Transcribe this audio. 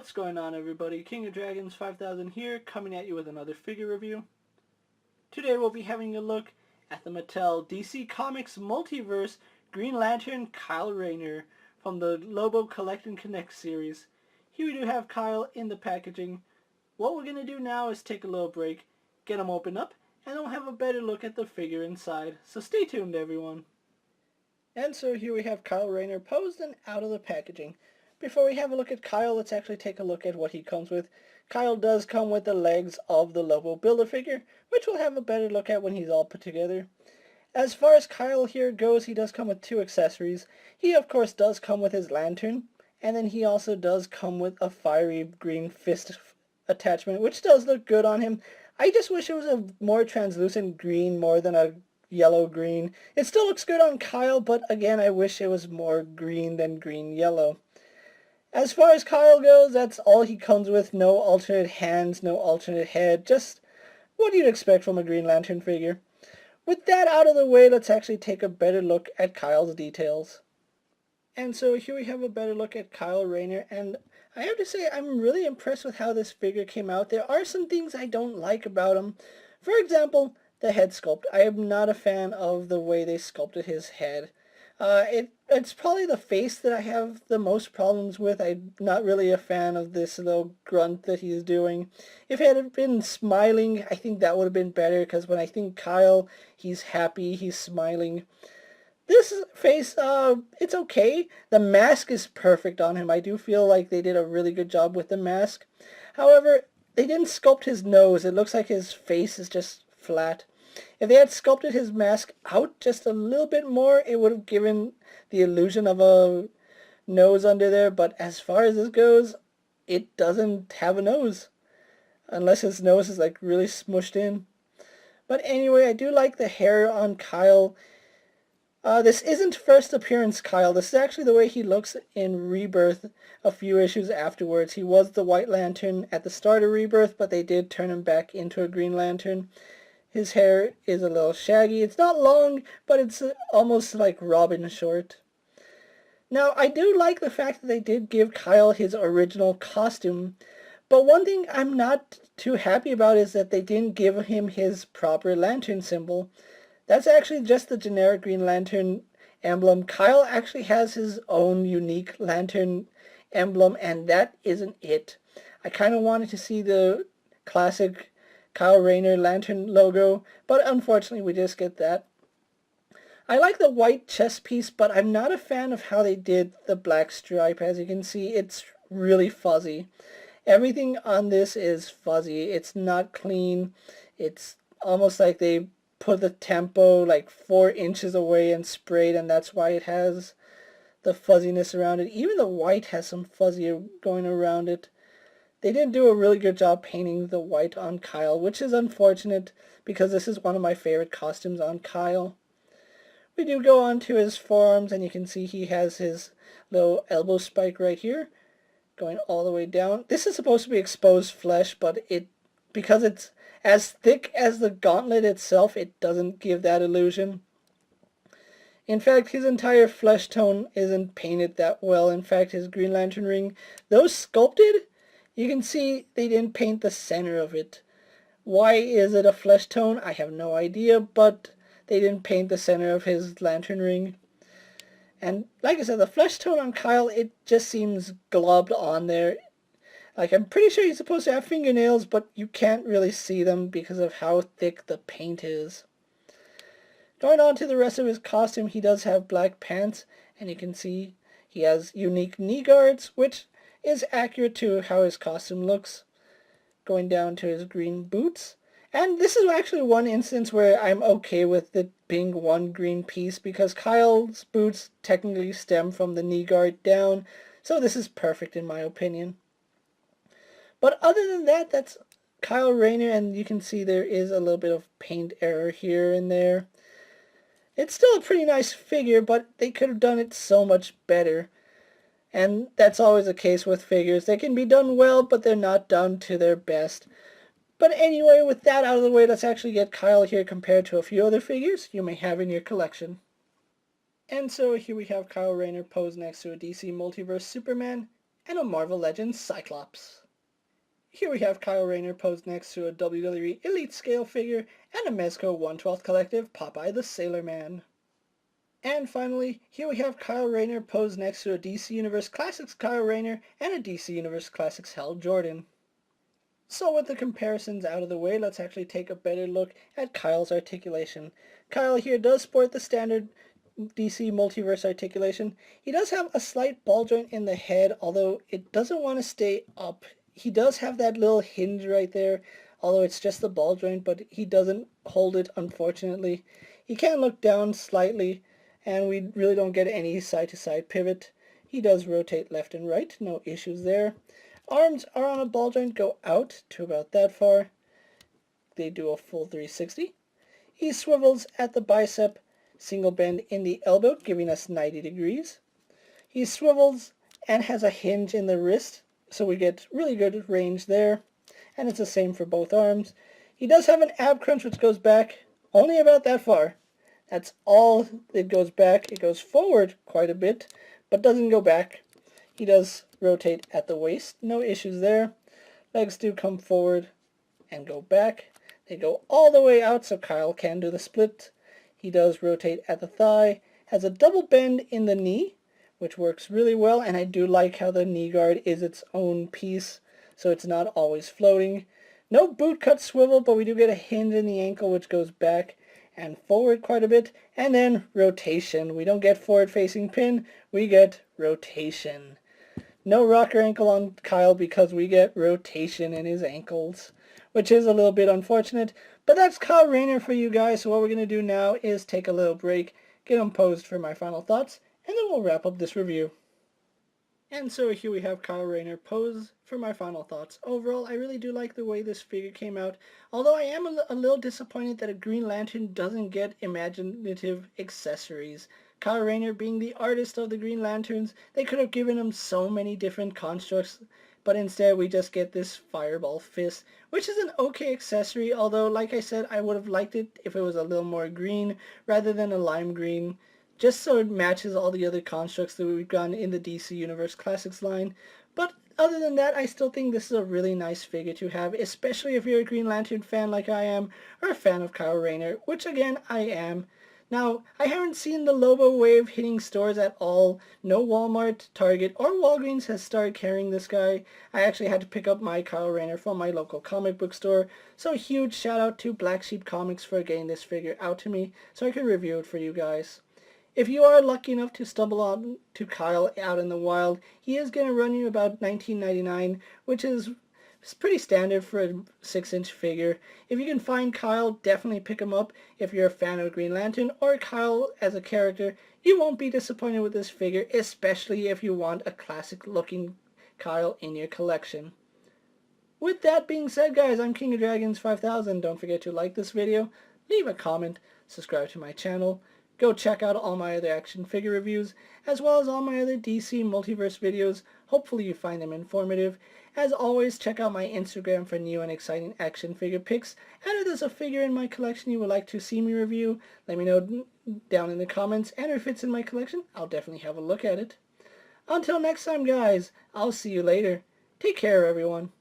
What's going on, everybody? King of Dragons 5000 here, coming at you with another figure review. Today we'll be having a look at the Mattel DC Comics Multiverse Green Lantern Kyle Rayner from the Lobo Collect and Connect series. Here we do have Kyle in the packaging. What we're going to do now is take a little break, get him opened up, and we'll have a better look at the figure inside. So stay tuned, everyone. And so here we have Kyle Rayner posed and out of the packaging. Before we have a look at Kyle, let's actually take a look at what he comes with. Kyle does come with the legs of the Lobo Build-A-Figure, which we'll have a better look at when he's all put together. As far as Kyle here goes, he does come with two accessories. He, of course, does come with his lantern, and then he also does come with a fiery green fist attachment, which does look good on him. I just wish it was a more translucent green more than a yellow-green. It still looks good on Kyle, but again, I wish it was more green than green-yellow. As far as Kyle goes, that's all he comes with. No alternate hands, no alternate head. Just what you'd expect from a Green Lantern figure. With that out of the way, let's actually take a better look at Kyle's details. And so here we have a better look at Kyle Rayner, and I have to say I'm really impressed with how this figure came out. There are some things I don't like about him. For example, the head sculpt. I am not a fan of the way they sculpted his head. It's probably the face that I have the most problems with. I'm not really a fan of this little grunt that he's doing. If it had been smiling, I think that would have been better, because when I think Kyle, he's happy, he's smiling. This face, it's okay. The mask is perfect on him. I do feel like they did a really good job with the mask. However, they didn't sculpt his nose. It looks like his face is just flat. If they had sculpted his mask out just a little bit more, it would have given the illusion of a nose under there. But as far as this goes, it doesn't have a nose. Unless his nose is like really smushed in. But anyway, I do like the hair on Kyle. This isn't first appearance Kyle. This is actually the way he looks in Rebirth a few issues afterwards. He was the White Lantern at the start of Rebirth, but they did turn him back into a Green Lantern. His hair is a little shaggy. It's not long, but it's almost like Robin short. Now, I do like the fact that they did give Kyle his original costume, but one thing I'm not too happy about is that they didn't give him his proper lantern symbol. That's actually just the generic Green Lantern emblem. Kyle actually has his own unique lantern emblem, and that isn't it. I kind of wanted to see the classic Kyle Rayner lantern logo, but unfortunately we just get that. I like the white chest piece, but I'm not a fan of how they did the black stripe. As you can see, it's really fuzzy. Everything on this is fuzzy. It's not clean. It's almost like they put the tempo like 4 inches away and sprayed, and that's why it has the fuzziness around it. Even the white has some fuzzy going around it. They didn't do a really good job painting the white on Kyle, which is unfortunate because this is one of my favorite costumes on Kyle. We do go on to his forearms, and you can see he has his little elbow spike right here going all the way down. This is supposed to be exposed flesh, but because it's as thick as the gauntlet itself, it doesn't give that illusion. In fact, his entire flesh tone isn't painted that well. In fact, his Green Lantern ring, though sculpted, you can see they didn't paint the center of it. Why is it a flesh tone? I have no idea, but they didn't paint the center of his lantern ring. And like I said, the flesh tone on Kyle, it just seems globbed on there. Like, I'm pretty sure he's supposed to have fingernails, but you can't really see them because of how thick the paint is. Going on to the rest of his costume, he does have black pants, and you can see he has unique knee guards, which is accurate to how his costume looks. Going down to his green boots. And this is actually one instance where I'm okay with it being one green piece, because Kyle's boots technically stem from the knee guard down, so this is perfect in my opinion. But other than that, that's Kyle Rayner, and you can see there is a little bit of paint error here and there. It's still a pretty nice figure, but they could have done it so much better. And that's always the case with figures. They can be done well, but they're not done to their best. But anyway, with that out of the way, let's actually get Kyle here compared to a few other figures you may have in your collection. And so here we have Kyle Rayner posed next to a DC Multiverse Superman, and a Marvel Legends Cyclops. Here we have Kyle Rayner posed next to a WWE Elite Scale figure and a Mezco 1/12 Collective Popeye the Sailor Man. And finally, here we have Kyle Rayner posed next to a DC Universe Classics Kyle Rayner and a DC Universe Classics Hal Jordan. So with the comparisons out of the way, let's actually take a better look at Kyle's articulation. Kyle here does sport the standard DC Multiverse articulation. He does have a slight ball joint in the head, although it doesn't want to stay up. He does have that little hinge right there, although it's just the ball joint, but he doesn't hold it, unfortunately. He can look down slightly, and we really don't get any side-to-side pivot. He does rotate left and right, no issues there. Arms are on a ball joint, go out to about that far. They do a full 360. He swivels at the bicep, single bend in the elbow, giving us 90 degrees. He swivels and has a hinge in the wrist, so we get really good range there. And it's the same for both arms. He does have an ab crunch which goes back only about that far. That's all it goes back. It goes forward quite a bit, but doesn't go back. He does rotate at the waist, no issues there. Legs do come forward and go back. They go all the way out, so Kyle can do the split. He does rotate at the thigh, has a double bend in the knee, which works really well, and I do like how the knee guard is its own piece, so it's not always floating. No boot cut swivel, but we do get a hinge in the ankle, which goes back and forward quite a bit, and then rotation. We don't get forward facing pin, we get rotation. No rocker ankle on Kyle because we get rotation in his ankles, which is a little bit unfortunate, but that's Kyle Rayner for you guys. So what we're going to do now is take a little break, get him posed for my final thoughts, and then we'll wrap up this review. And so here we have Kyle Rayner pose for my final thoughts. Overall, I really do like the way this figure came out, although I am a little disappointed that a Green Lantern doesn't get imaginative accessories. Kyle Rayner being the artist of the Green Lanterns, they could have given him so many different constructs, but instead we just get this fireball fist, which is an okay accessory, although like I said, I would have liked it if it was a little more green rather than a lime green, just so it matches all the other constructs that we've gotten in the DC Universe Classics line. But other than that, I still think this is a really nice figure to have, especially if you're a Green Lantern fan like I am, or a fan of Kyle Rayner, which again, I am. Now, I haven't seen the Lobo wave hitting stores at all. No Walmart, Target, or Walgreens has started carrying this guy. I actually had to pick up my Kyle Rayner from my local comic book store, so a huge shout out to Black Sheep Comics for getting this figure out to me so I could review it for you guys. If you are lucky enough to stumble on to Kyle out in the wild, he is going to run you about $19.99, which is pretty standard for a 6-inch figure. If you can find Kyle, definitely pick him up. If you're a fan of Green Lantern or Kyle as a character, you won't be disappointed with this figure, especially if you want a classic looking Kyle in your collection. With that being said, guys, I'm KingofDragons 5000. Don't forget to like this video, leave a comment, subscribe to my channel. Go check out all my other action figure reviews, as well as all my other DC Multiverse videos. Hopefully you find them informative. As always, check out my Instagram for new and exciting action figure pics. And if there's a figure in my collection you would like to see me review, let me know down in the comments. And if it's in my collection, I'll definitely have a look at it. Until next time, guys, I'll see you later. Take care, everyone.